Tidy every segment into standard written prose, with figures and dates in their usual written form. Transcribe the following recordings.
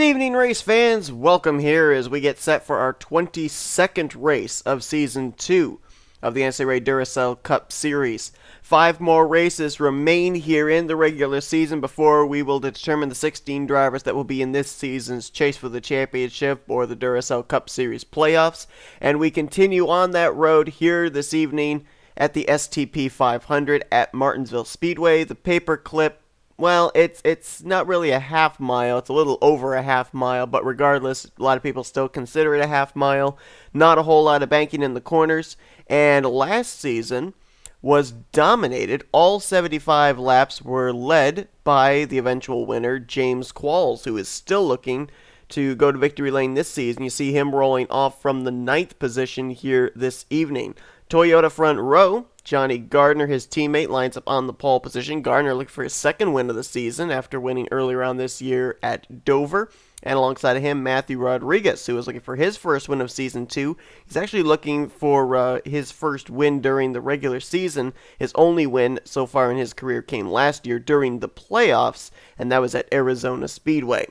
evening, race fans. Welcome here as we get set for our 22nd race of Season 2 of the NNSCRA Duracell Cup Series. 5 more races remain here in the regular season before we will determine the 16 drivers that will be in this season's Chase for the Championship or the Duracell Cup Series playoffs. And we continue on that road here this evening at the STP 500 at Martinsville Speedway. The paperclip, well, it's not really a half mile. It's a little over a half mile, but regardless, a lot of people still consider it a half mile. Not a whole lot of banking in the corners. And last season was dominated. All 75 laps were led by the eventual winner, James Qualls, who is still looking to go to victory lane this season. You see him rolling off from the 9th position here this evening. Toyota front row, Johnny Gardner, his teammate, lines up on the pole position. Gardner looking for his second win of the season after winning earlier on this year at Dover. And alongside of him, Matthew Rodriguez, who is looking for his first win of Season 2. He's actually looking for his first win during the regular season. His only win so far in his career came last year during the playoffs, and that was at Arizona Speedway.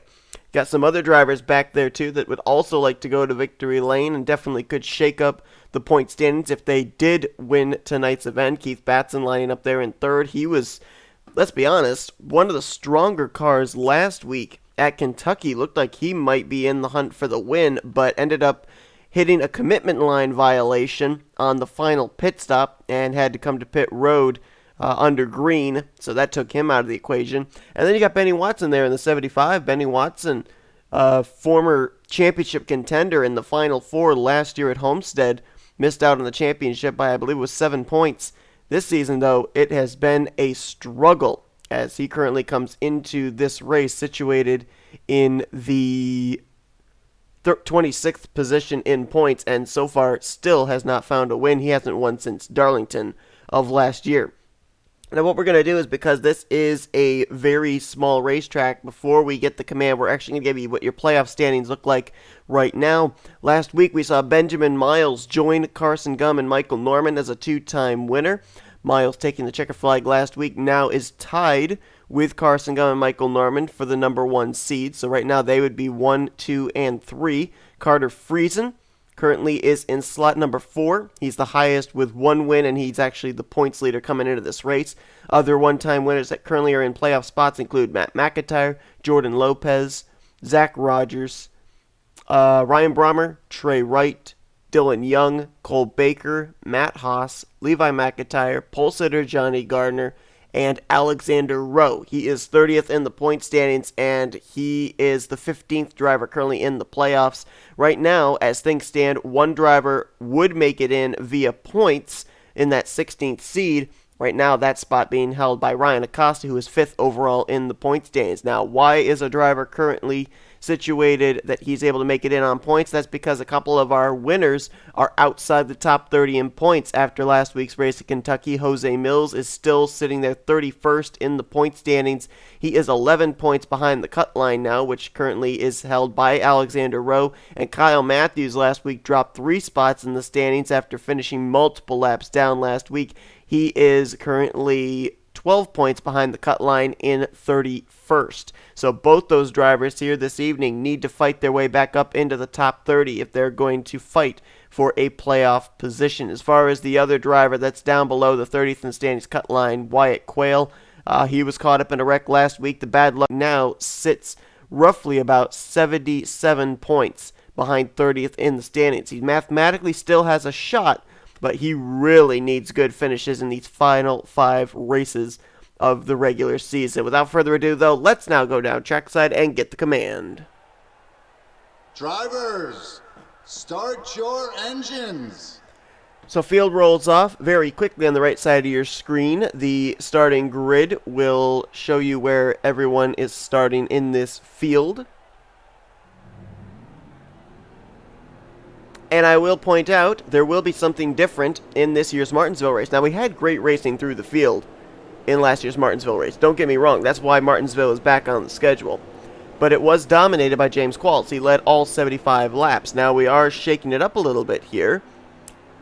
Got some other drivers back there, too, that would also like to go to victory lane and definitely could shake up the point standings if they did win tonight's event. Keith Batson lining up there in third. He was, let's be honest, one of the stronger cars last week at Kentucky. Looked like he might be in the hunt for the win, but ended up hitting a commitment line violation on the final pit stop and had to come to pit road under green, so that took him out of the equation. And then you got Benny Watson there in the 75. Benny Watson, former championship contender in the Final Four last year at Homestead, missed out on the championship by, I believe it was 7 points. This season, though, it has been a struggle as he currently comes into this race situated in the 26th position in points, and so far still has not found a win. He hasn't won since Darlington of last year. Now what we're going to do is, because this is a very small racetrack, before we get the command, we're actually going to give you what your playoff standings look like right now. Last week we saw Benjamin Miles join Carson Gum and Michael Norman as a two-time winner. Miles, taking the checker flag last week, now is tied with Carson Gum and Michael Norman for the number 1 seed. So right now they would be 1, 2, and 3. Carter Friesen currently is in slot number 4. He's the highest with 1 win, and he's actually the points leader coming into this race. Other one-time winners that currently are in playoff spots include Matt McIntyre, Jordan Lopez, Zach Rogers, Ryan Brommer, Trey Wright, Dylan Young, Cole Baker, Matt Haas, Levi McIntyre, pole sitter Johnny Gardner, and Alexander Rowe. He is 30th in the point standings, and he is the 15th driver currently in the playoffs. Right now, as things stand, one driver would make it in via points in that 16th seed. Right now, that spot being held by Ryan Acosta, who is 5th overall in the point standings. Now, why is a driver currently situated that he's able to make it in on points? That's because a couple of our winners are outside the top 30 in points after last week's race at Kentucky. Jose Mills is still sitting there 31st in the point standings. He is 11 points behind the cut line now, which currently is held by Alexander Rowe. And Kyle Matthews last week dropped 3 spots in the standings after finishing multiple laps down last week. He is currently 12 points behind the cut line in 31st. So both those drivers here this evening need to fight their way back up into the top 30 if they're going to fight for a playoff position. As far as the other driver that's down below the 30th in standings cut line, Wyatt Quayle, he was caught up in a wreck last week. The bad luck now sits roughly about 77 points behind 30th in the standings. He mathematically still has a shot, but he really needs good finishes in these final 5 races of the regular season. Without further ado, though, let's now go down trackside and get the command. Drivers, start your engines. So field rolls off very quickly on the right side of your screen. The starting grid will show you where everyone is starting in this field. And I will point out, there will be something different in this year's Martinsville race. Now, we had great racing through the field in last year's Martinsville race. Don't get me wrong, that's why Martinsville is back on the schedule. But it was dominated by James Qualls. He led all 75 laps. Now, we are shaking it up a little bit here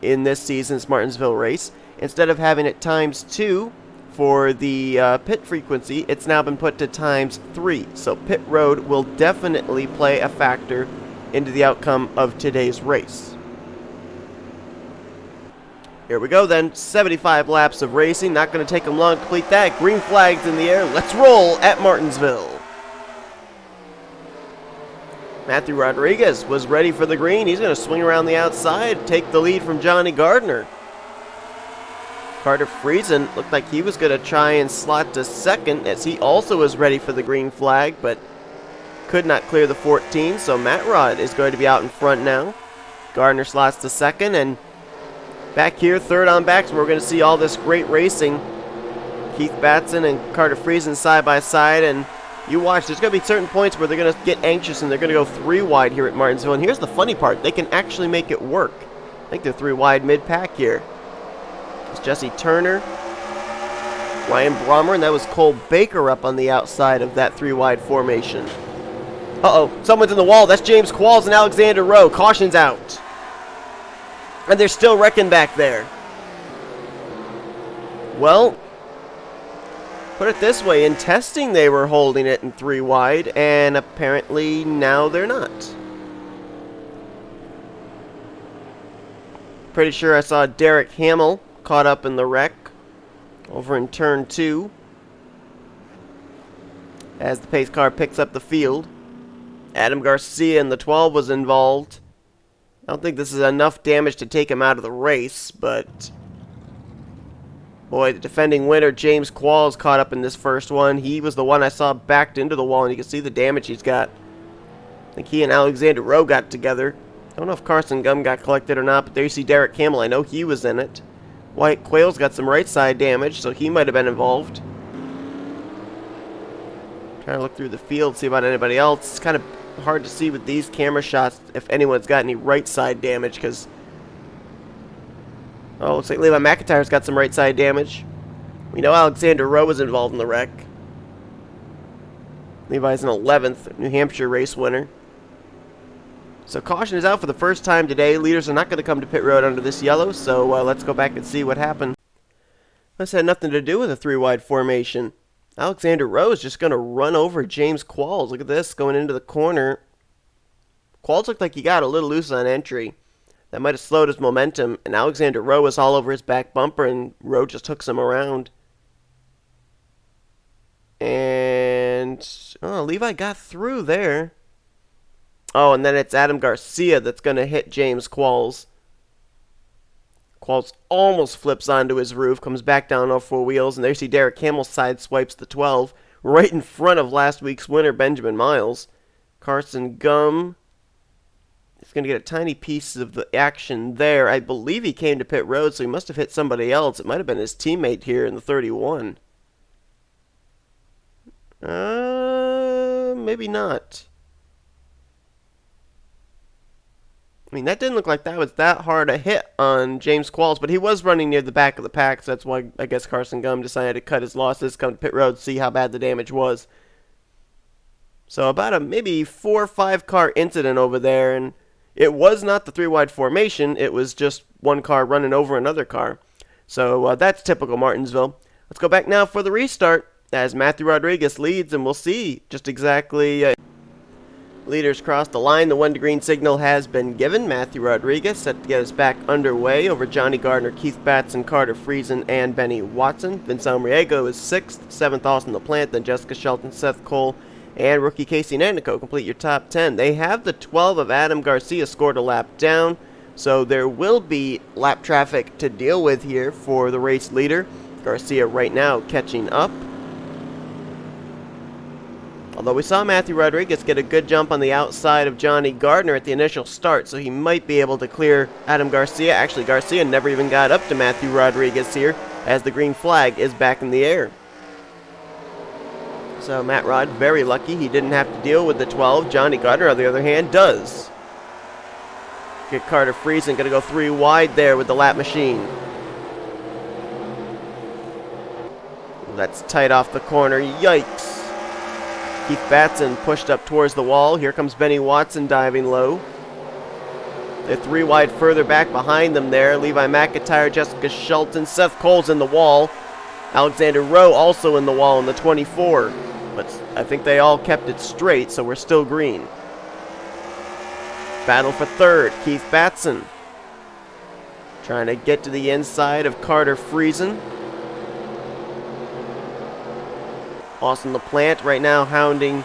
in this season's Martinsville race. Instead of having it times 2 for the pit frequency, it's now been put to ×3. So pit road will definitely play a factor into the outcome of today's race. Here we go then, 75 laps of racing. Not going to take them long to complete that. Green flags in the air. Let's roll at Martinsville. Matthew Rodriguez was ready for the green. He's going to swing around the outside, take the lead from Johnny Gardner. Carter Friesen looked like he was going to try and slot to second, as he also was ready for the green flag, but could not clear the 14, so Matt Rod is going to be out in front now. Gardner slots to second, and back here, third on backs, we're going to see all this great racing. Keith Batson and Carter Friesen side by side, and you watch, there's going to be certain points where they're going to get anxious and they're going to go 3 wide here at Martinsville. And here's the funny part, they can actually make it work. I think they're 3 wide mid-pack here. It's Jesse Turner, Ryan Brommer, and that was Cole Baker up on the outside of that 3 wide formation. Uh-oh, someone's in the wall. That's James Qualls and Alexander Rowe. Caution's out. And they're still wrecking back there. Well, put it this way, in testing they were holding it in 3 wide, and apparently now they're not. Pretty sure I saw Derek Hamill caught up in the wreck over in turn 2 as the pace car picks up the field. Adam Garcia in the 12 was involved. I don't think this is enough damage to take him out of the race, but boy, the defending winner, James Qualls, caught up in this first one. He was the one I saw backed into the wall, and you can see the damage he's got. I think he and Alexander Rowe got together. I don't know if Carson Gum got collected or not, but there you see Derek Hamill. I know he was in it. White Quayle's got some right side damage, so he might have been involved. Trying to look through the field, see about anybody else. It's kind of hard to see with these camera shots if anyone's got any right side damage, because oh, looks like Levi McIntyre's got some right side damage. We know Alexander Rowe was involved in the wreck. Levi's an 11th New Hampshire race winner. So caution is out for the first time today. Leaders are not going to come to pit road under this yellow, so let's go back and see what happened. This had nothing to do with a 3 wide formation. Alexander Rowe is just going to run over James Qualls. Look at this, going into the corner. Qualls looked like he got a little loose on entry. That might have slowed his momentum, and Alexander Rowe was all over his back bumper, and Rowe just hooks him around. And Levi got through there. Oh, and then it's Adam Garcia that's going to hit James Qualls. Qualls almost flips onto his roof, comes back down off 4 wheels, and there you see Derek Hamill side swipes the 12, right in front of last week's winner, Benjamin Miles. Carson Gum is going to get a tiny piece of the action there. I believe he came to pit road, so he must have hit somebody else. It might have been his teammate here in the 31. Maybe not. I mean, that didn't look like that was that hard a hit on James Qualls, but he was running near the back of the pack, so that's why I guess Carson Gum decided to cut his losses, come to pit road, see how bad the damage was. So about a maybe 4 or 5 car incident over there, and it was not the 3 wide formation, it was just one car running over another car. So that's typical Martinsville. Let's go back now for the restart as Matthew Rodriguez leads, and we'll see just exactly. Leaders cross the line. The 1 to green signal has been given. Matthew Rodriguez set to get us back underway over Johnny Gardner, Keith Batson, Carter Friesen, and Benny Watson. Vince Almriego is 6th, 7th Austin LaPlante, then Jessica Shelton, Seth Cole, and rookie Casey Nantico complete your top 10. They have the 12 of Adam Garcia scored a lap down, so there will be lap traffic to deal with here for the race leader. Garcia right now catching up. Although we saw Matthew Rodriguez get a good jump on the outside of Johnny Gardner at the initial start, so he might be able to clear Adam Garcia. Actually, Garcia never even got up to Matthew Rodriguez here, as the green flag is back in the air. So Matt Rod, very lucky he didn't have to deal with the 12. Johnny Gardner, on the other hand, does. Get Carter Friesen, going to go 3 wide there with the lap machine. That's tight off the corner. Yikes. Keith Batson pushed up towards the wall. Here comes Benny Watson diving low. They're 3 wide further back behind them there. Levi McIntyre, Jessica Shelton, Seth Cole's in the wall. Alexander Rowe also in the wall in the 24. But I think they all kept it straight, so we're still green. Battle for third, Keith Batson. Trying to get to the inside of Carter Friesen. Austin LaPlante right now hounding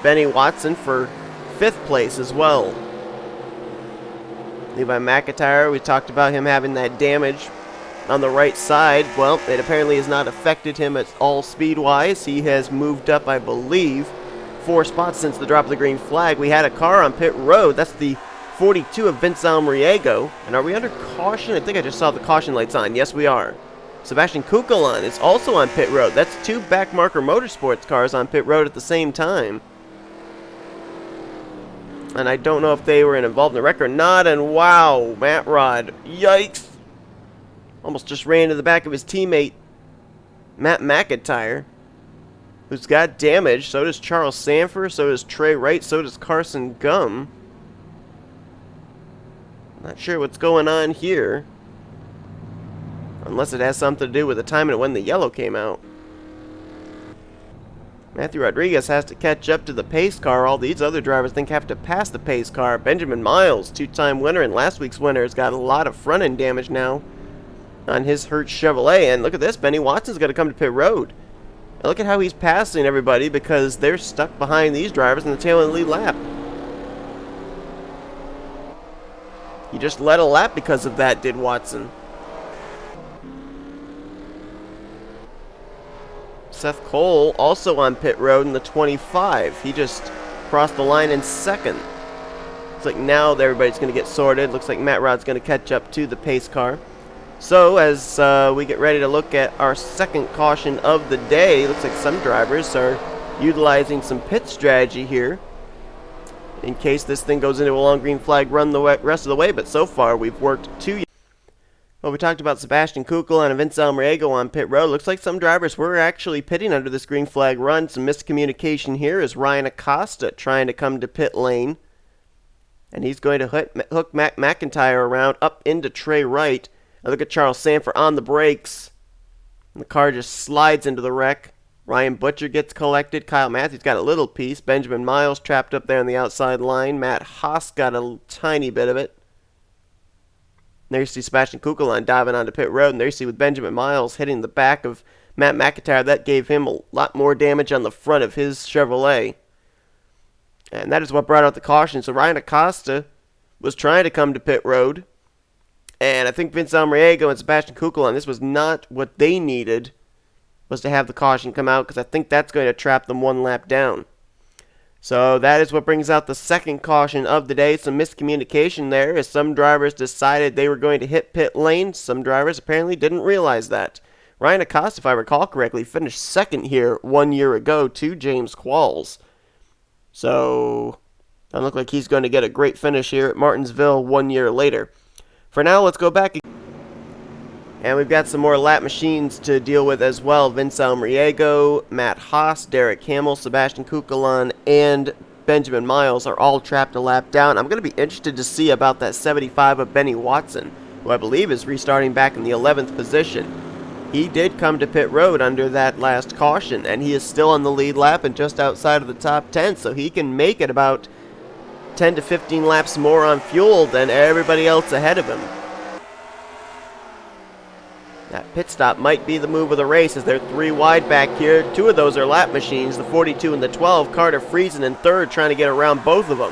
Benny Watson for 5th place as well. Levi McIntyre, we talked about him having that damage on the right side. Well, it apparently has not affected him at all speed-wise. He has moved up, I believe, 4 spots since the drop of the green flag. We had a car on pit road. That's the 42 of Vince Almriego. And are we under caution? I think I just saw the caution lights on. Yes, we are. Sebastian Kukulon is also on pit road. That's 2 Backmarker Motorsports cars on pit road at the same time. And I don't know if they were involved in the wreck or not. And wow, Matt Rod, yikes. Almost just ran into the back of his teammate, Matt McIntyre, who's got damage. So does Charles Sanford, so does Trey Wright, so does Carson Gum. Not sure what's going on here. Unless it has something to do with the timing of when the yellow came out. Matthew Rodriguez has to catch up to the pace car. All these other drivers think have to pass the pace car. Benjamin Miles, 2-time winner and last week's winner, has got a lot of front-end damage now on his hurt Chevrolet. And look at this, Benny Watson's got to come to pit road. And look at how he's passing everybody because they're stuck behind these drivers in the tail of the lead lap. He just led a lap because of that, did Watson. Seth Cole also on pit road in the 25. He just crossed the line in 2nd. Looks like now everybody's going to get sorted. Looks like Matt Rod's going to catch up to the pace car. So as we get ready to look at our 2nd caution of the day, looks like some drivers are utilizing some pit strategy here in case this thing goes into a long green flag run the rest of the way. But so far we've worked 2. Well, we talked about Sebastian Kukulon and Vince Almriego on pit road. Looks like some drivers were actually pitting under this green flag run. Some miscommunication here is Ryan Acosta trying to come to pit lane. And he's going to hook Matt McIntyre around up into Trey Wright. Now look at Charles Sanford on the brakes. And the car just slides into the wreck. Ryan Butcher gets collected. Kyle Matthews got a little piece. Benjamin Miles trapped up there on the outside line. Matt Haas got a tiny bit of it. There you see Sebastian Kukulon diving onto pit road, and there you see with Benjamin Miles hitting the back of Matt McIntyre. That gave him a lot more damage on the front of his Chevrolet. And that is what brought out the caution. So Ryan Acosta was trying to come to pit road, and I think Vince Almriego and Sebastian Kukulon, this was not what they needed, was to have the caution come out, because I think that's going to trap them 1 lap down. So that is what brings out the 2nd caution of the day. Some miscommunication there as some drivers decided they were going to hit pit lane. Some drivers apparently didn't realize that. Ryan Acosta, if I recall correctly, finished 2nd here 1 year ago to James Qualls. So doesn't look like he's going to get a great finish here at Martinsville 1 year later. For now, let's go back. And we've got some more lap machines to deal with as well. Vince Almriego, Matt Haas, Derek Hamill, Sebastian Kukulon, and Benjamin Miles are all trapped a lap down. I'm going to be interested to see about that 75 of Benny Watson, who I believe is restarting back in the 11th position. He did come to pit road under that last caution, and he is still on the lead lap and just outside of the top 10, so he can make it about 10 to 15 laps more on fuel than everybody else ahead of him. That pit stop might be the move of the race as they're 3 wide back here. 2 of those are lap machines, the 42 and the 12. Carter Friesen in 3rd, trying to get around both of them.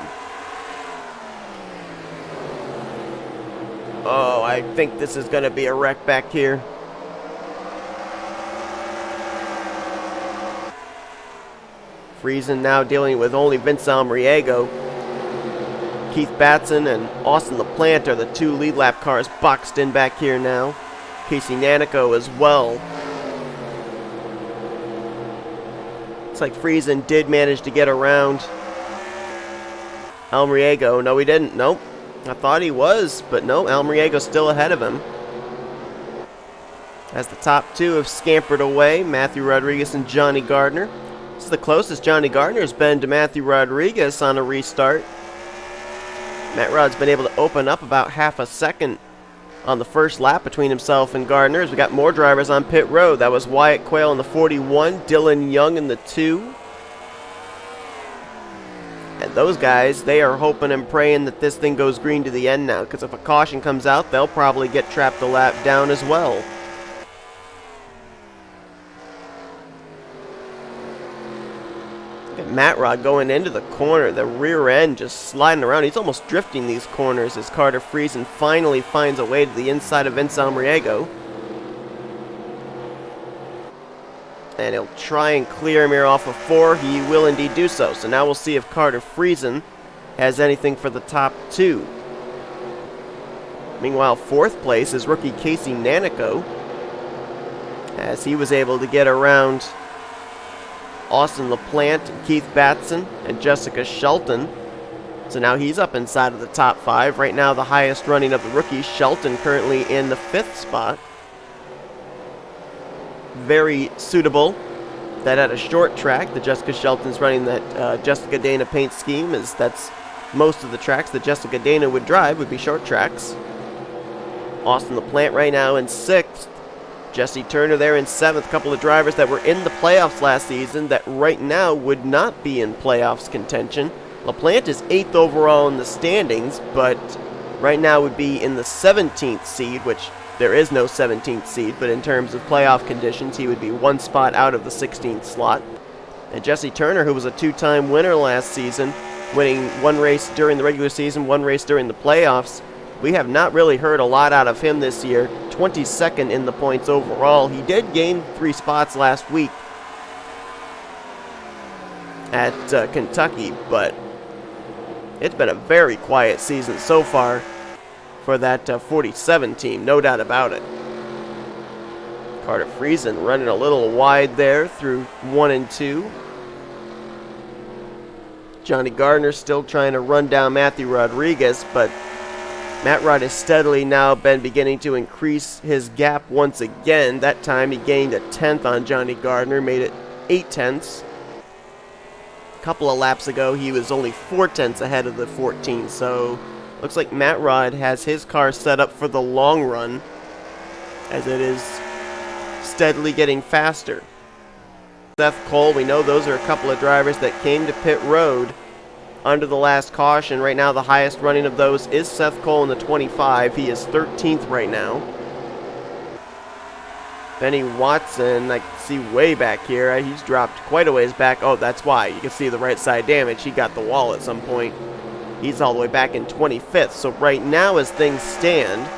Oh, I think this is going to be a wreck back here. Friesen now dealing with only Vince Almriego. Keith Batson and Austin LaPlante are the 2 lead lap cars boxed in back here now. Casey Nanico as well. Looks like Friesen did manage to get around Almriego. No, he didn't. Nope. I thought he was, but no, Almriego's still ahead of him. As the top 2 have scampered away, Matthew Rodriguez and Johnny Gardner. This is the closest Johnny Gardner has been to Matthew Rodriguez on a restart. Matt Rod's been able to open up about half a second on the first lap between himself and Gardner. As we got more drivers on pit road. That was Wyatt Quayle in the 41, Dylan Young in the 2. And those guys, they are hoping and praying that this thing goes green to the end now, because if a caution comes out, they'll probably get trapped a lap down as well. Look at Matt Rod going into the corner, the rear end just sliding around. He's almost drifting these corners as Carter Friesen finally finds a way to the inside of Vince Almriego. And he'll try and clear him here off of 4. He will indeed do so. So now we'll see if Carter Friesen has anything for the top 2. Meanwhile, 4th place is rookie Casey Nanico, as he was able to get around Austin LaPlante, and Keith Batson, and Jessica Shelton. So now he's up inside of the top 5. Right now, the highest running of the rookies, Shelton currently in the 5th spot. Very suitable that at a short track, the Jessica Shelton's running that Jessica Dana paint scheme, as that's most of the tracks that Jessica Dana would drive would be short tracks. Austin LaPlante right now in 6th. Jesse Turner there in 7th. A couple of drivers that were in the playoffs last season that right now would not be in playoffs contention. LaPlante is 8th overall in the standings, but right now would be in the 17th seed, which there is no 17th seed, but in terms of playoff conditions, he would be 1 spot out of the 16th slot. And Jesse Turner, who was a 2-time winner last season, winning 1 race during the regular season, 1 race during the playoffs, we have not really heard a lot out of him this year. 22nd in the points overall. He did gain 3 spots last week at Kentucky, but it's been a very quiet season so far for that 47 team, no doubt about it. Carter Friesen running a little wide there through 1 and 2. Johnny Gardner still trying to run down Matthew Rodriguez, but Matt Rod has steadily now been beginning to increase his gap once again. That time he gained a 10th on Johnny Gardner, made it 8 tenths. A couple of laps ago, he was only 4 tenths ahead of the 14, so looks like Matt Rod has his car set up for the long run, as it is steadily getting faster. Seth Cole, we know those are a couple of drivers that came to pit road under the last caution. Right now, the highest running of those is Seth Cole in the 25. He is 13th right now. Benny Watson, I can see way back here. He's dropped quite a ways back. Oh, that's why. You can see the right side damage. He got the wall at some point. He's all the way back in 25th. So right now, as things stand,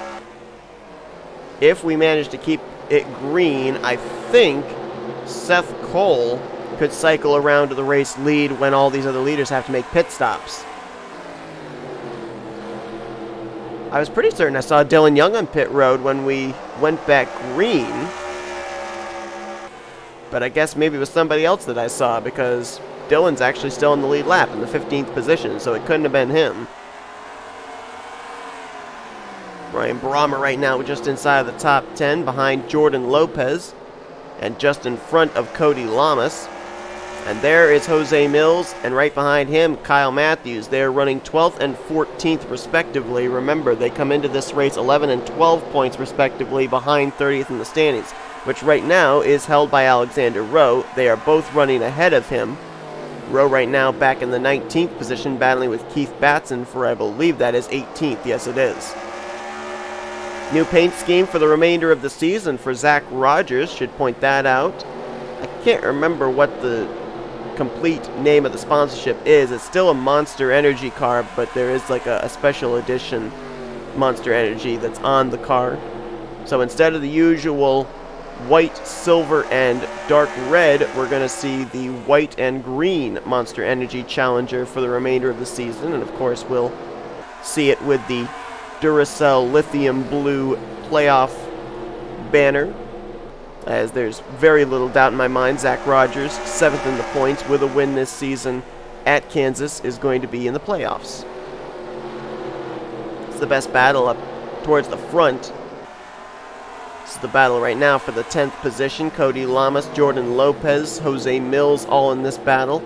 if we manage to keep it green, I think Seth Cole could cycle around to the race lead when all these other leaders have to make pit stops. I was pretty certain I saw Dylan Young on pit road when we went back green, but I guess maybe it was somebody else that I saw, because Dylan's actually still in the lead lap in the 15th position, so it couldn't have been him. Ryan Brahmer right now just inside of the top 10 behind Jordan Lopez and just in front of Cody Lamas. And there is Jose Mills, and right behind him, Kyle Matthews. They're running 12th and 14th respectively. Remember, they come into this race 11 and 12 points respectively behind 30th in the standings, which right now is held by Alexander Rowe. They are both running ahead of him. Rowe right now back in the 19th position, battling with Keith Batson for, I believe that is 18th. Yes, it is. New paint scheme for the remainder of the season for Zach Rogers. Should point that out. I can't remember what the complete name of the sponsorship is. It's still a Monster Energy car, but there is like a special edition Monster Energy that's on the car. So instead of the usual white, silver, and dark red, we're going to see the white and green Monster Energy Challenger for the remainder of the season. And of course, we'll see it with the Duracell lithium blue playoff banner, as there's very little doubt in my mind Zach Rogers, 7th in the points with a win this season at Kansas, is going to be in the playoffs. It's the best battle up towards the front. This is the battle right now for the 10th position. Cody Lamas, Jordan Lopez, Jose Mills all in this battle.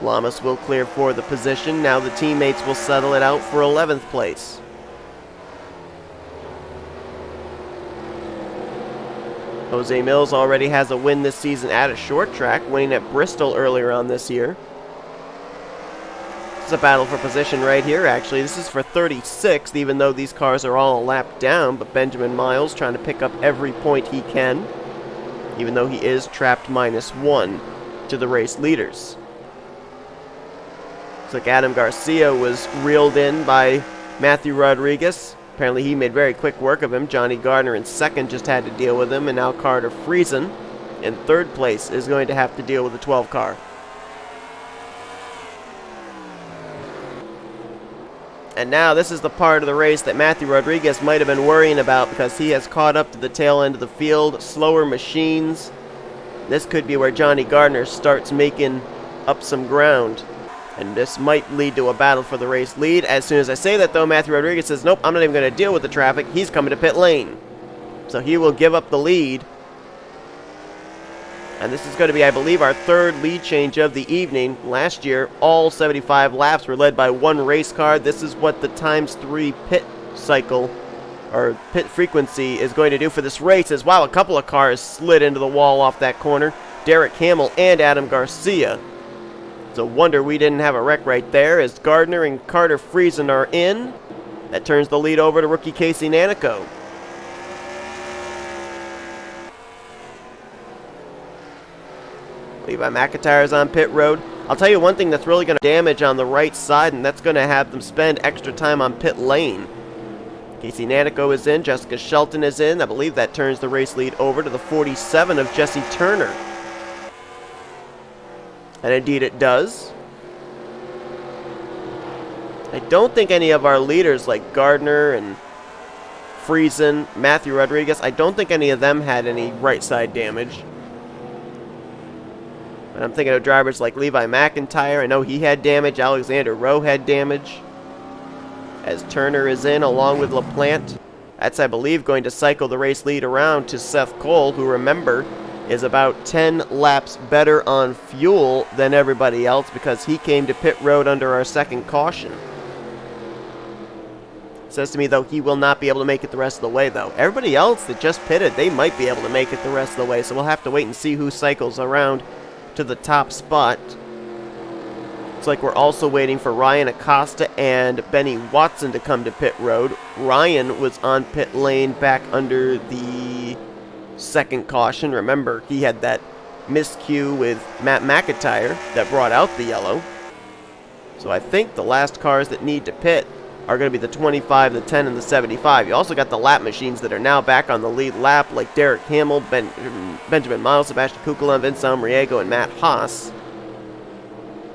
Lamas will clear for the position. Now the teammates will settle it out for 11th place. Jose Mills already has a win this season at a short track, winning at Bristol earlier on this year. It's a battle for position right here, actually. This is for 36th, even though these cars are all a lap down, but Benjamin Miles trying to pick up every point he can, even though he is trapped -1 to the race leaders. Looks like Adam Garcia was reeled in by Matthew Rodriguez. Apparently he made very quick work of him. Johnny Gardner in second just had to deal with him, and now Carter Friesen in third place is going to have to deal with the 12 car. And now this is the part of the race that Matthew Rodriguez might have been worrying about, because he has caught up to the tail end of the field. Slower machines. This could be where Johnny Gardner starts making up some ground. And this might lead to a battle for the race lead. As soon as I say that, though, Matthew Rodriguez says, nope, I'm not even going to deal with the traffic. He's coming to pit lane. So he will give up the lead. And this is going to be, I believe, our third lead change of the evening. Last year, all 75 laps were led by one race car. This is what the ×3 pit cycle, or pit frequency, is going to do for this race. As wow, a couple of cars slid into the wall off that corner. Derek Hamill and Adam Garcia. It's a wonder we didn't have a wreck right there, as Gardner and Carter Friesen are in. That turns the lead over to rookie Casey Nanico. Levi McIntyre's on pit road. I'll tell you one thing that's really going to damage on the right side, and that's going to have them spend extra time on pit lane. Casey Nanico is in. Jessica Shelton is in. I believe that turns the race lead over to the 47 of Jesse Turner. And indeed it does. I don't think any of our leaders like Gardner and Friesen, Matthew Rodriguez, I don't think any of them had any right side damage. And I'm thinking of drivers like Levi McIntyre. I know he had damage. Alexander Rowe had damage. As Turner is in along with LaPlante. That's, I believe, going to cycle the race lead around to Seth Cole, who, remember, is about 10 laps better on fuel than everybody else because he came to pit road under our second caution. Says to me, though, he will not be able to make it the rest of the way, though. Everybody else that just pitted, they might be able to make it the rest of the way, so we'll have to wait and see who cycles around to the top spot. It's like we're also waiting for Ryan Acosta and Benny Watson to come to pit road. Ryan was on pit lane back under the second caution. Remember, he had that miscue with Matt McIntyre that brought out the yellow. So I think the last cars that need to pit are going to be the 25, the 10, and the 75. You also got the lap machines that are now back on the lead lap, like Derek Hamill, Benjamin Miles, Sebastian Kukula, Vince Almriego, and Matt Haas.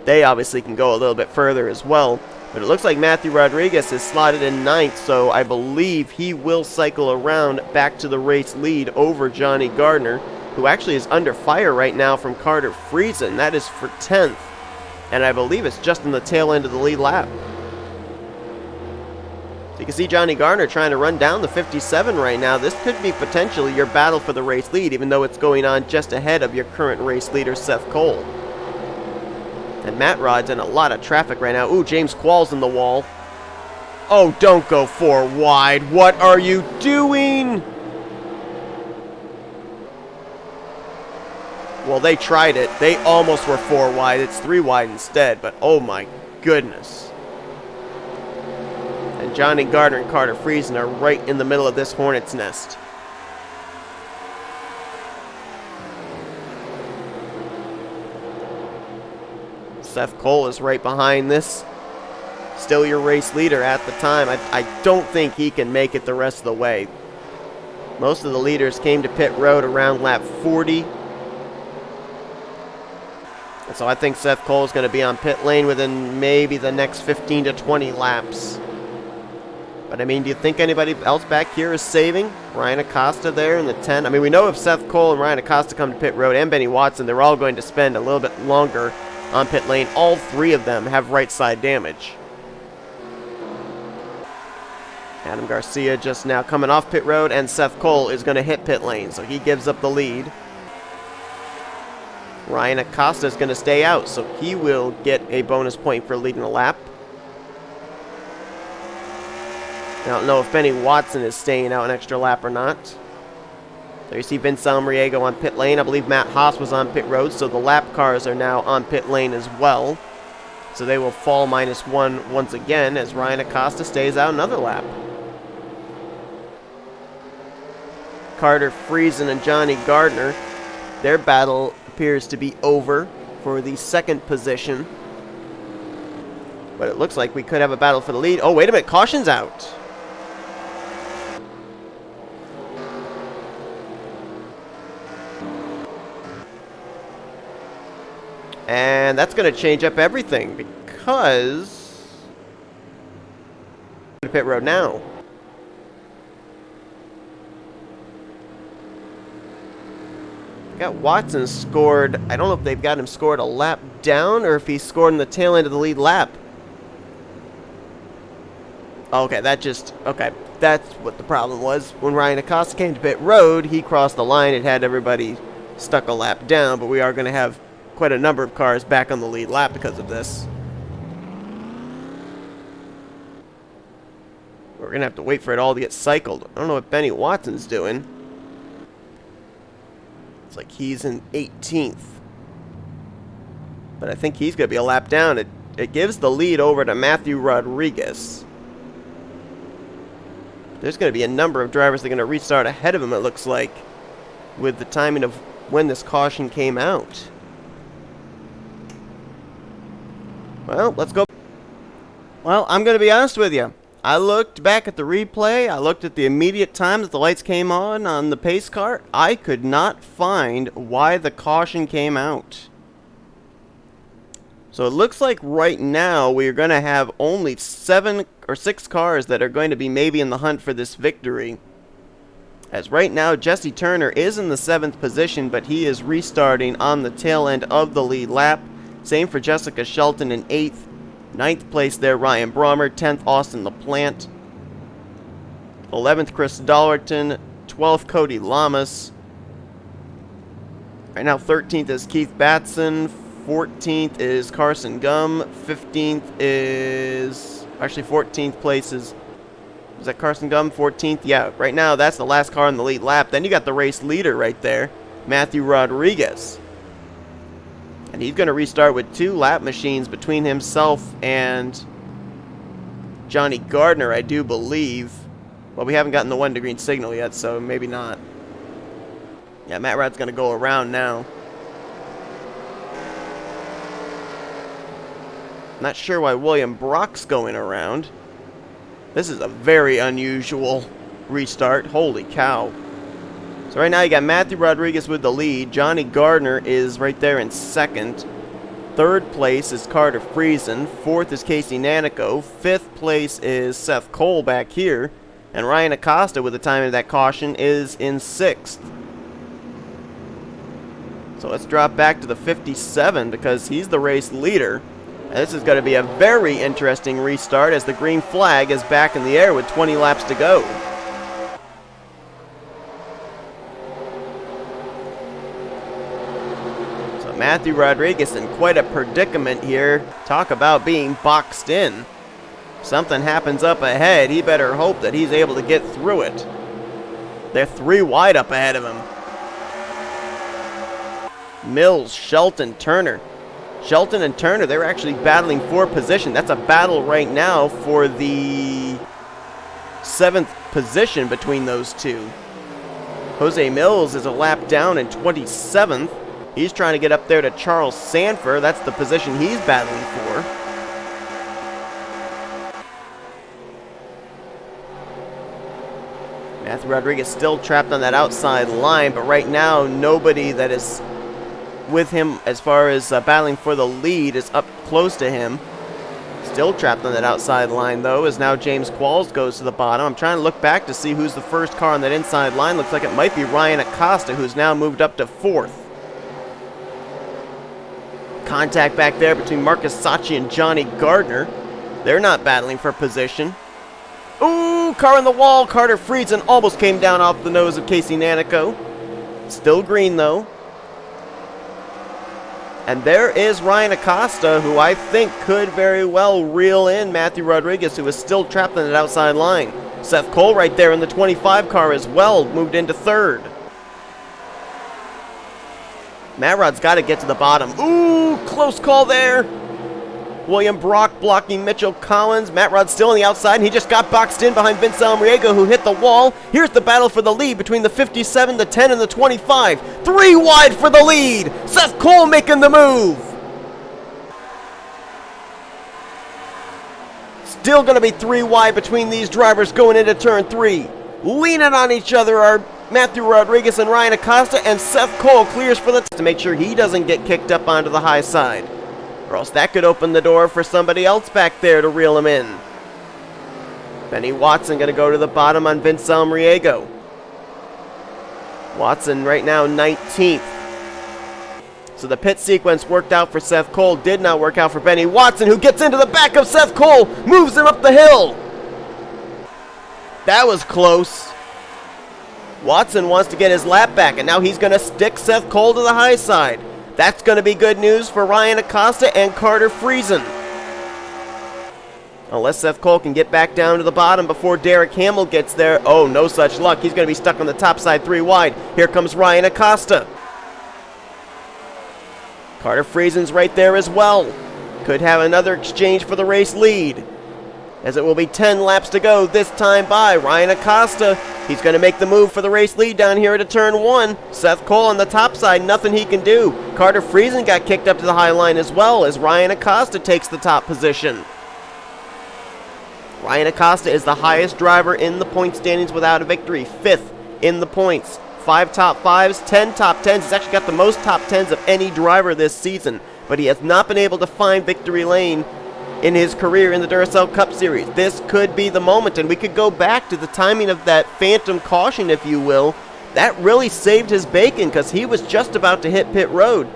They obviously can go a little bit further as well. But it looks like Matthew Rodriguez is slotted in 9th, so I believe he will cycle around back to the race lead over Johnny Gardner, who actually is under fire right now from Carter Friesen. That is for 10th. And I believe it's just in the tail end of the lead lap. So you can see Johnny Gardner trying to run down the 57 right now. This could be potentially your battle for the race lead, even though it's going on just ahead of your current race leader, Seth Cole. And Matt Rod's in a lot of traffic right now. Ooh, James Quall's in the wall. Oh, don't go 4 wide. What are you doing? Well, they tried it. They almost were 4 wide. It's 3 wide instead, but oh my goodness. And Johnny Gardner and Carter Friesen are right in the middle of this hornet's nest. Seth Cole is right behind this. Still your race leader at the time. I don't think he can make it the rest of the way. Most of the leaders came to pit road around lap 40. And so I think Seth Cole is going to be on pit lane within maybe the next 15 to 20 laps. But I mean, do you think anybody else back here is saving? Ryan Acosta there in the 10. I mean, we know if Seth Cole and Ryan Acosta come to pit road, and Benny Watson, they're all going to spend a little bit longer on pit lane. All 3 of them have right side damage. Adam Garcia just now coming off pit road, and Seth Cole is going to hit pit lane, so he gives up the lead. Ryan Acosta is going to stay out, so he will get a bonus point for leading the lap. I don't know if Benny Watson is staying out an extra lap or not. There you see Vince Almriego on pit lane. I believe Matt Haas was on pit road, so the lap cars are now on pit lane as well. So they will fall -1 once again as Ryan Acosta stays out another lap. Carter Friesen and Johnny Gardner, their battle appears to be over for the second position. But it looks like we could have a battle for the lead. Oh, wait a minute, caution's out. And that's going to change up everything because pit road now. Got Watson scored. I don't know if they've got him scored a lap down or if he scored in the tail end of the lead lap. Okay, that's what the problem was. When Ryan Acosta came to pit road, he crossed the line. It had everybody stuck a lap down, but we are going to have quite a number of cars back on the lead lap because of this. We're going to have to wait for it all to get cycled. I don't know what Benny Watson's doing. It's like he's in 18th. But I think he's going to be a lap down. It gives the lead over to Matthew Rodriguez. There's going to be a number of drivers that are going to restart ahead of him, it looks like, with the timing of when this caution came out. Well, let's go. Well, I'm going to be honest with you. I looked back at the replay. I looked at the immediate time that the lights came on the pace car. I could not find why the caution came out. So it looks like right now we are going to have only 7 or 6 cars that are going to be maybe in the hunt for this victory. As right now, Jesse Turner is in the 7th position, but he is restarting on the tail end of the lead lap. Same for Jessica Shelton in 8th. 9th place there, Ryan Brommer. 10th, Austin LaPlante. 11th, Chris Dollerton. 12th, Cody Lamas. Right now, 13th is Keith Batson. 14th is Carson Gum. 15th is... Actually, 14th place is that Carson Gum? 14th? Yeah, right now, that's the last car in the lead lap. Then you got the race leader right there, Matthew Rodriguez. And he's going to restart with 2 lap machines between himself and Johnny Gardner, I do believe. Well, we haven't gotten the 1 to green signal yet, so maybe not. Yeah, Matt Rad's going to go around now. Not sure why William Brock's going around. This is a very unusual restart. Holy cow. So right now you got Matthew Rodriguez with the lead. Johnny Gardner is right there in 2nd. 3rd place is Carter Friesen. 4th is Casey Nanico. 5th place is Seth Cole back here. And Ryan Acosta, with the timing of that caution, is in 6th. So let's drop back to the 57 because he's the race leader. And this is going to be a very interesting restart as the green flag is back in the air with 20 laps to go. Matthew Rodriguez in quite a predicament here. Talk about being boxed in. If something happens up ahead, he better hope that he's able to get through it. They're 3 wide up ahead of him. Mills, Shelton, Turner. Shelton and Turner, they're actually battling for position. That's a battle right now for the 7th position between those two. Jose Mills is a lap down in 27th. He's trying to get up there to Charles Sanford. That's the position he's battling for. Matthew Rodriguez still trapped on that outside line, but right now nobody that is with him as far as battling for the lead is up close to him. Still trapped on that outside line, though, as now James Qualls goes to the bottom. I'm trying to look back to see who's the first car on that inside line. Looks like it might be Ryan Acosta, who's now moved up to 4th. Contact back there between Marcus Sacchi and Johnny Gardner. They're not battling for position. Ooh, car on the wall. Carter Friesen almost came down off the nose of Casey Nanico. Still green, though. And there is Ryan Acosta, who I think could very well reel in Matthew Rodriguez, who is still trapped on that outside line. Seth Cole right there in the 25 car as well, moved into 3rd. Matt Rod's got to get to the bottom. Ooh, close call there. William Brock blocking Mitchell Collins. Matt Rod's still on the outside, and he just got boxed in behind Vince Almriego, who hit the wall. Here's the battle for the lead between the 57, the 10, and the 25. 3 wide for the lead. Seth Cole making the move. Still going to be 3 wide between these drivers going into turn 3. Leaning on each other are Matthew Rodriguez and Ryan Acosta, and Seth Cole clears for the to make sure he doesn't get kicked up onto the high side. Or else that could open the door for somebody else back there to reel him in. Benny Watson going to go to the bottom on Vince Almriego. Watson right now 19th. So the pit sequence worked out for Seth Cole, did not work out for Benny Watson, who gets into the back of Seth Cole, moves him up the hill. That was close. Watson wants to get his lap back, and now he's going to stick Seth Cole to the high side. That's going to be good news for Ryan Acosta and Carter Friesen. Unless Seth Cole can get back down to the bottom before Derek Hamill gets there. Oh, no such luck. He's going to be stuck on the top side 3 wide. Here comes Ryan Acosta. Carter Friesen's right there as well. Could have another exchange for the race lead, as it will be 10 laps to go this time by Ryan Acosta. He's going to make the move for the race lead down here to turn 1. Seth Cole on the top side, nothing he can do. Carter Friesen got kicked up to the high line as well as Ryan Acosta takes the top position. Ryan Acosta is the highest driver in the point standings without a victory. 5th in the points. 5 top 5s, 10 top 10s. He's actually got the most top 10s of any driver this season, but he has not been able to find victory lane in his career in the Duracell Cup Series. This could be the moment, and we could go back to the timing of that phantom caution, if you will. That really saved his bacon, because he was just about to hit pit road.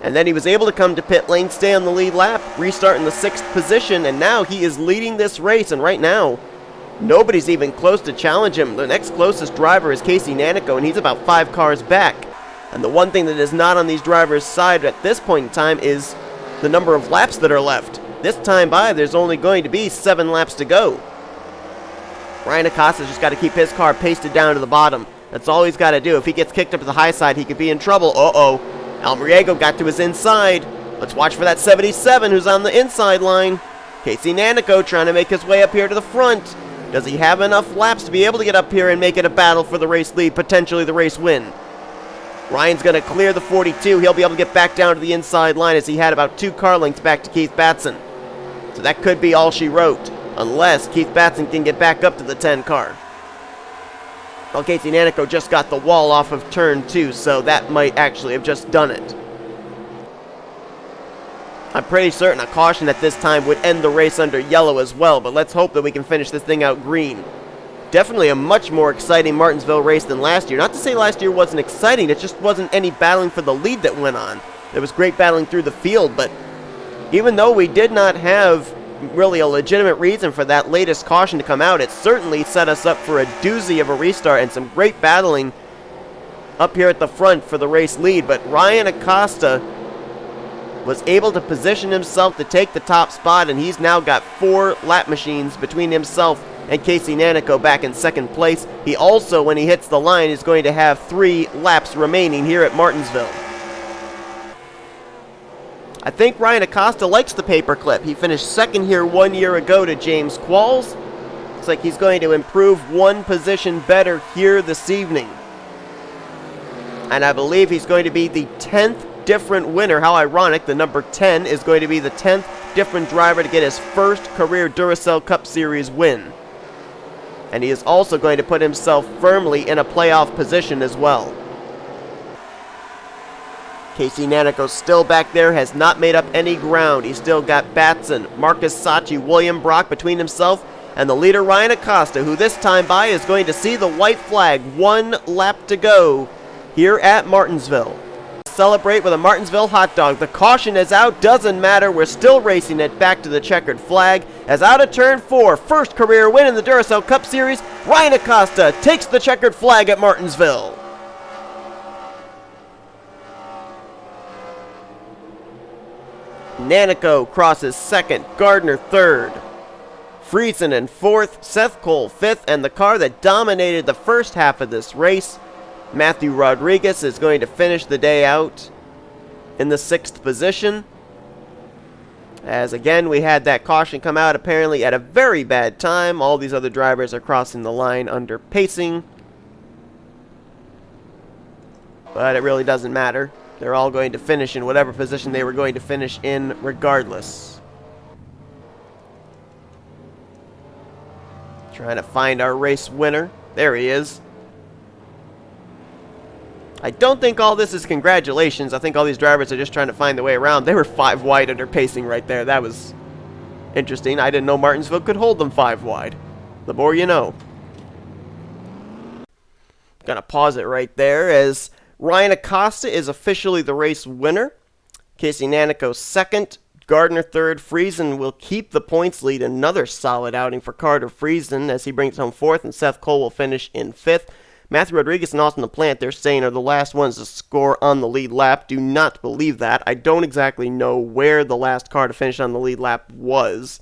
And then he was able to come to pit lane, stay on the lead lap, restart in the 6th position, and now he is leading this race, and right now, nobody's even close to challenge him. The next closest driver is Casey Nanico, and he's about 5 cars back. And the one thing that is not on these drivers' side at this point in time is the number of laps that are left. This time by, there's only going to be 7 laps to go. Ryan Acosta's just got to keep his car pasted down to the bottom. That's all he's got to do. If he gets kicked up to the high side, he could be in trouble. Uh-oh. Almriego got to his inside. Let's watch for that 77 who's on the inside line. Casey Nanico trying to make his way up here to the front. Does he have enough laps to be able to get up here and make it a battle for the race lead, potentially the race win? Ryan's going to clear the 42. He'll be able to get back down to the inside line as he had about 2 car lengths back to Keith Batson. So that could be all she wrote, unless Keith Batson can get back up to the 10 car. Well, Casey Nanico just got the wall off of turn 2, so that might actually have just done it. I'm pretty certain a caution at this time would end the race under yellow as well, but let's hope that we can finish this thing out green. Definitely a much more exciting Martinsville race than last year. Not to say last year wasn't exciting, it just wasn't any battling for the lead that went on. There was great battling through the field, but even though we did not have really a legitimate reason for that latest caution to come out, it certainly set us up for a doozy of a restart and some great battling up here at the front for the race lead. But Ryan Acosta was able to position himself to take the top spot, and he's now got 4 lap machines between himself and Casey Nanico back in 2nd place. He also, when he hits the line, is going to have 3 laps remaining here at Martinsville. I think Ryan Acosta likes the paperclip. He finished 2nd here 1 year ago to James Qualls. Looks like he's going to improve 1 position better here this evening. And I believe he's going to be the 10th different winner. How ironic, the number 10 is going to be the 10th different driver to get his first career Duracell Cup Series win. And he is also going to put himself firmly in a playoff position as well. Casey Nanico still back there, has not made up any ground. He's still got Batson, Marcus Sachi, William Brock between himself and the leader Ryan Acosta, who this time by is going to see the white flag. 1 lap to go here at Martinsville. Celebrate with a Martinsville hot dog. The caution is out, doesn't matter. We're still racing it back to the checkered flag. As out of turn 4, first career win in the Duracell Cup Series, Ryan Acosta takes the checkered flag at Martinsville. Nanico crosses 2nd, Gardner 3rd. Friesen in 4th, Seth Cole 5th, and the car that dominated the first half of this race, Matthew Rodriguez, is going to finish the day out in the 6th position. As again, we had that caution come out apparently at a very bad time. All these other drivers are crossing the line under pacing. But it really doesn't matter. They're all going to finish in whatever position they were going to finish in regardless. Trying to find our race winner. There he is. I don't think all this is congratulations. I think all these drivers are just trying to find their way around. They were 5 wide under pacing right there. That was interesting. I didn't know Martinsville could hold them 5 wide. The more you know. Gonna pause it right there as Ryan Acosta is officially the race winner. Casey Nanico second. Gardner third. Friesen will keep the points lead. Another solid outing for Carter Friesen as he brings home 4th, and Seth Cole will finish in 5th. Matthew Rodriguez and Austin LaPlante, they're saying, are the last ones to score on the lead lap. Do not believe that. I don't exactly know where the last car to finish on the lead lap was,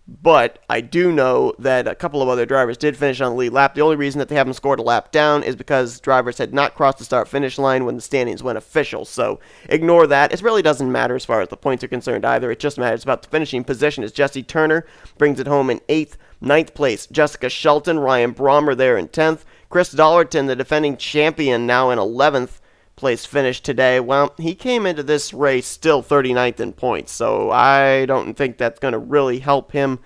but I do know that a couple of other drivers did finish on the lead lap. The only reason that they haven't scored a lap down is because drivers had not crossed the start-finish line when the standings went official, so ignore that. It really doesn't matter as far as the points are concerned either. It just matters about the finishing position as Jesse Turner brings it home in 8th. 9th place, Jessica Shelton, Ryan Brommer there in 10th. Chris Dollarton, the defending champion, now in 11th place finish today. Well, he came into this race still 39th in points, so I don't think that's going to really help him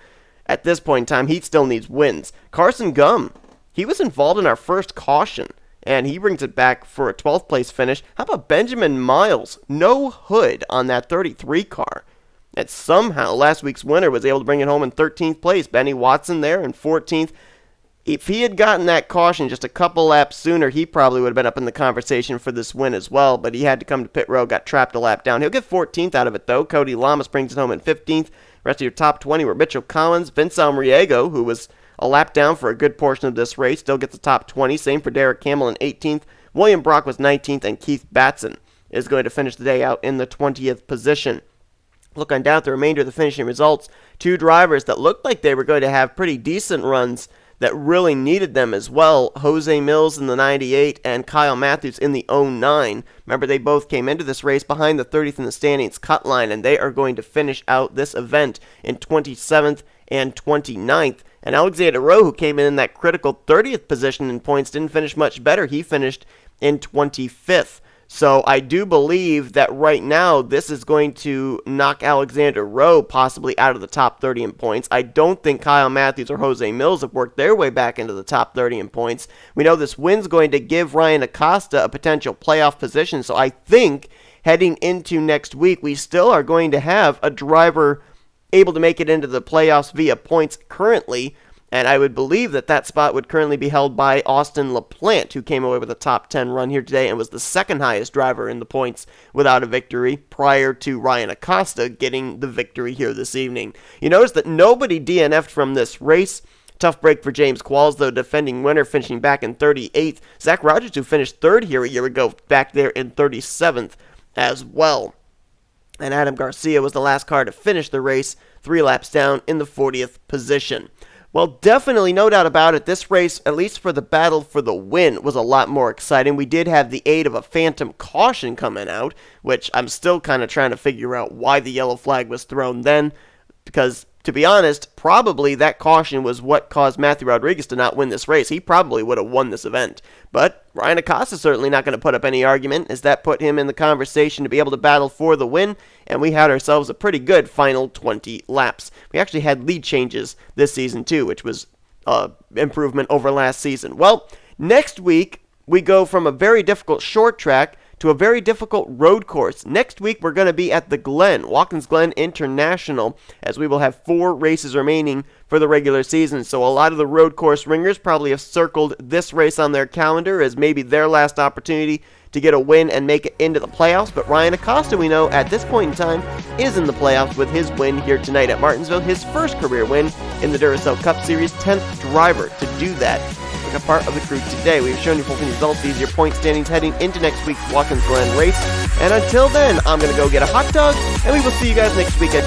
at this point in time. He still needs wins. Carson Gum, he was involved in our first caution, and he brings it back for a 12th place finish. How about Benjamin Miles? No hood on that 33 car. And somehow last week's winner was able to bring it home in 13th place. Benny Watson there in 14th. If he had gotten that caution just a couple laps sooner, he probably would have been up in the conversation for this win as well, but he had to come to pit road, got trapped a lap down. He'll get 14th out of it, though. Cody Lamas brings it home in 15th. The rest of your top 20 were Mitchell Collins, Vince Almriego, who was a lap down for a good portion of this race, still gets the top 20. Same for Derek Campbell in 18th. William Brock was 19th, and Keith Batson is going to finish the day out in the 20th position. Look on down at the remainder of the finishing results. 2 drivers that looked like they were going to have pretty decent runs that really needed them as well. Jose Mills in the 98 and Kyle Matthews in the 09. Remember, they both came into this race behind the 30th in the standings cut line, and they are going to finish out this event in 27th and 29th. And Alexander Rowe, who came in that critical 30th position in points, didn't finish much better. He finished in 25th. So I do believe that right now this is going to knock Alexander Rowe possibly out of the top 30 in points. I don't think Kyle Matthews or Jose Mills have worked their way back into the top 30 in points. We know this win's going to give Ryan Acosta a potential playoff position, so I think heading into next week we still are going to have a driver able to make it into the playoffs via points currently. And I would believe that that spot would currently be held by Austin LaPlante, who came away with a top 10 run here today and was the second highest driver in the points without a victory prior to Ryan Acosta getting the victory here this evening. You notice that nobody DNF'd from this race. Tough break for James Qualls, though, defending winner, finishing back in 38th. Zach Rogers, who finished third here a year ago, back there in 37th as well. And Adam Garcia was the last car to finish the race, 3 laps down in the 40th position. Well, definitely, no doubt about it, this race, at least for the battle for the win, was a lot more exciting. We did have the aid of a phantom caution coming out, which I'm still kind of trying to figure out why the yellow flag was thrown then, because, to be honest, probably that caution was what caused Matthew Rodriguez to not win this race. He probably would have won this event. But Ryan Acosta's certainly not going to put up any argument, as that put him in the conversation to be able to battle for the win, and we had ourselves a pretty good final 20 laps. We actually had lead changes this season too, which was improvement over last season. Well, next week we go from a very difficult short track to a very difficult road course. Next week, we're going to be at the Glen, Watkins Glen International, as we will have 4 races remaining for the regular season. So a lot of the road course ringers probably have circled this race on their calendar as maybe their last opportunity to get a win and make it into the playoffs. But Ryan Acosta, we know, at this point in time, is in the playoffs with his win here tonight at Martinsville, his first career win in the Duracell Cup Series, 10th driver to do that. A part of the crew today. We've shown you full results. These are your point standings heading into next week's Watkins Glen race. And until then, I'm going to go get a hot dog, and we will see you guys next weekend.